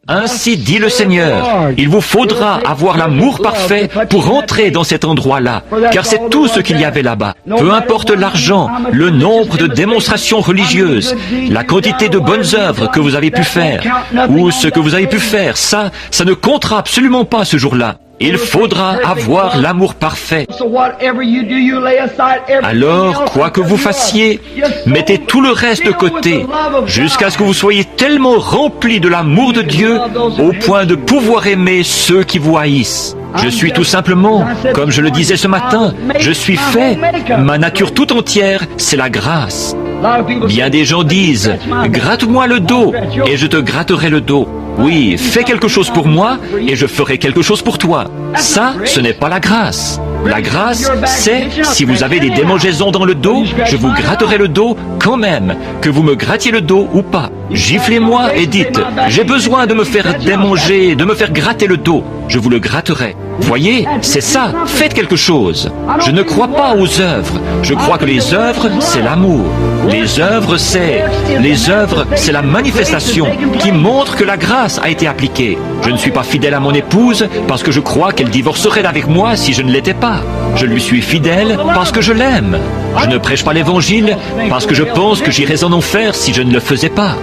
Ainsi dit le Seigneur, il vous faudra avoir l'amour parfait pour entrer dans cet endroit-là, car c'est tout ce qu'il y avait là-bas. Peu importe l'argent, le nombre de démonstrations religieuses, la quantité de bonnes œuvres que vous avez pu faire, ou ce que vous avez pu faire, ça ne comptera absolument pas ce jour-là. Il faudra avoir l'amour parfait. Alors, quoi que vous fassiez, mettez tout le reste de côté, jusqu'à ce que vous soyez tellement remplis de l'amour de Dieu, au point de pouvoir aimer ceux qui vous haïssent. Je suis tout simplement, comme je le disais ce matin, je suis fait, ma nature tout entière, c'est la grâce. Bien des gens disent, gratte-moi le dos, et je te gratterai le dos. Oui, fais quelque chose pour moi, et je ferai quelque chose pour toi. Ça, ce n'est pas la grâce. La grâce, c'est, si vous avez des démangeaisons dans le dos, je vous gratterai le dos quand même, que vous me grattiez le dos ou pas. Giflez-moi et dites, j'ai besoin de me faire démanger, de me faire gratter le dos. Je vous le gratterai. Voyez, c'est ça, faites quelque chose. Je ne crois pas aux œuvres. Je crois que les œuvres, c'est l'amour. Les œuvres, c'est la manifestation qui montre que la grâce a été appliquée. Je ne suis pas fidèle à mon épouse parce que je crois qu'elle divorcerait avec moi si je ne l'étais pas. Je lui suis fidèle parce que je l'aime. Je ne prêche pas l'évangile parce que je pense que j'irais en enfer si je ne le faisais pas.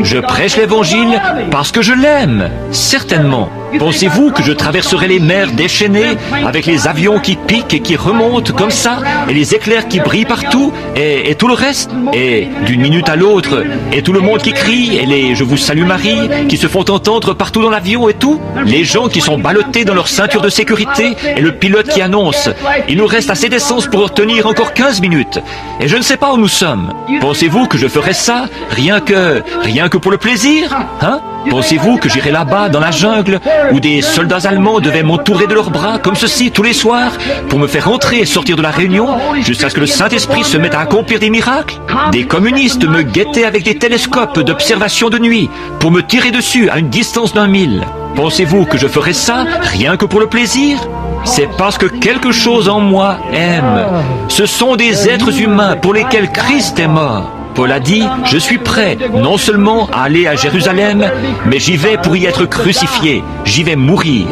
Je prêche l'évangile parce que je l'aime, certainement. Pensez-vous que je traverserai les mers déchaînées avec les avions qui piquent et qui remontent comme ça, et les éclairs qui brillent partout, et tout le reste, et d'une minute à l'autre, et tout le monde qui crie, et les « Je vous salue Marie » qui se font entendre partout dans l'avion et tout, les gens qui sont ballottés dans leur ceinture de sécurité, et le pilote qui annonce « Il nous reste assez d'essence pour tenir encore 15 minutes, et je ne sais pas où nous sommes. » Pensez-vous que je ferais ça rien que pour le plaisir, hein? Pensez-vous que j'irai là-bas, dans la jungle, où des soldats allemands devaient m'entourer de leurs bras, comme ceci, tous les soirs, pour me faire entrer et sortir de la réunion, jusqu'à ce que le Saint-Esprit se mette à accomplir des miracles? Des communistes me guettaient avec des télescopes d'observation de nuit, pour me tirer dessus à une distance d'1 mille. Pensez-vous que je ferais ça, rien que pour le plaisir? C'est parce que quelque chose en moi aime. Ce sont des êtres humains pour lesquels Christ est mort. Paul a dit, je suis prêt non seulement à aller à Jérusalem, mais j'y vais pour y être crucifié. J'y vais mourir.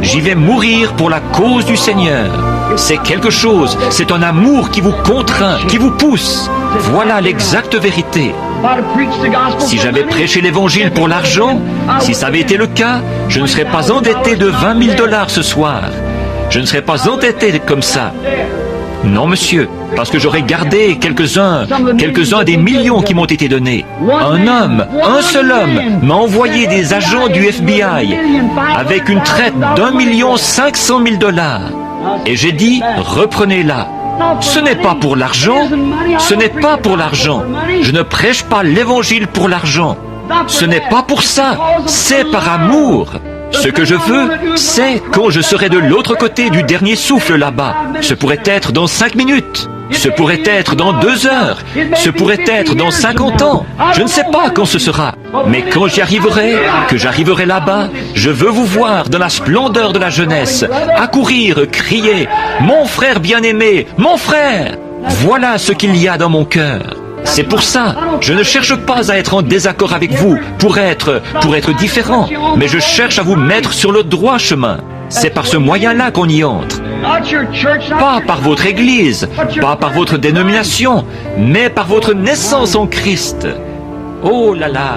J'y vais mourir pour la cause du Seigneur. C'est quelque chose, c'est un amour qui vous contraint, qui vous pousse. Voilà l'exacte vérité. Si j'avais prêché l'évangile pour l'argent, si ça avait été le cas, je ne serais pas endetté de 20 000 $ ce soir. Je ne serais pas endetté comme ça. Non, monsieur, parce que j'aurais gardé quelques-uns des millions qui m'ont été donnés. Un seul homme m'a envoyé des agents du FBI avec une traite d'1 500 000 $. Et j'ai dit, reprenez-la. Ce n'est pas pour l'argent, ce n'est pas pour l'argent. Je ne prêche pas l'évangile pour l'argent. Ce n'est pas pour ça, c'est par amour. Ce que je veux, c'est quand je serai de l'autre côté du dernier souffle là-bas. Ce pourrait être dans 5 minutes. Ce pourrait être dans 2 heures. Ce pourrait être dans 50 ans. Je ne sais pas quand ce sera. Mais quand j'y arriverai, que j'arriverai là-bas, je veux vous voir dans la splendeur de la jeunesse, accourir, crier « Mon frère bien-aimé, mon frère !» Voilà ce qu'il y a dans mon cœur. C'est pour ça, je ne cherche pas à être en désaccord avec vous, pour être différent, mais je cherche à vous mettre sur le droit chemin. C'est par ce moyen-là qu'on y entre. Pas par votre église, pas par votre dénomination, mais par votre naissance en Christ. Oh là là!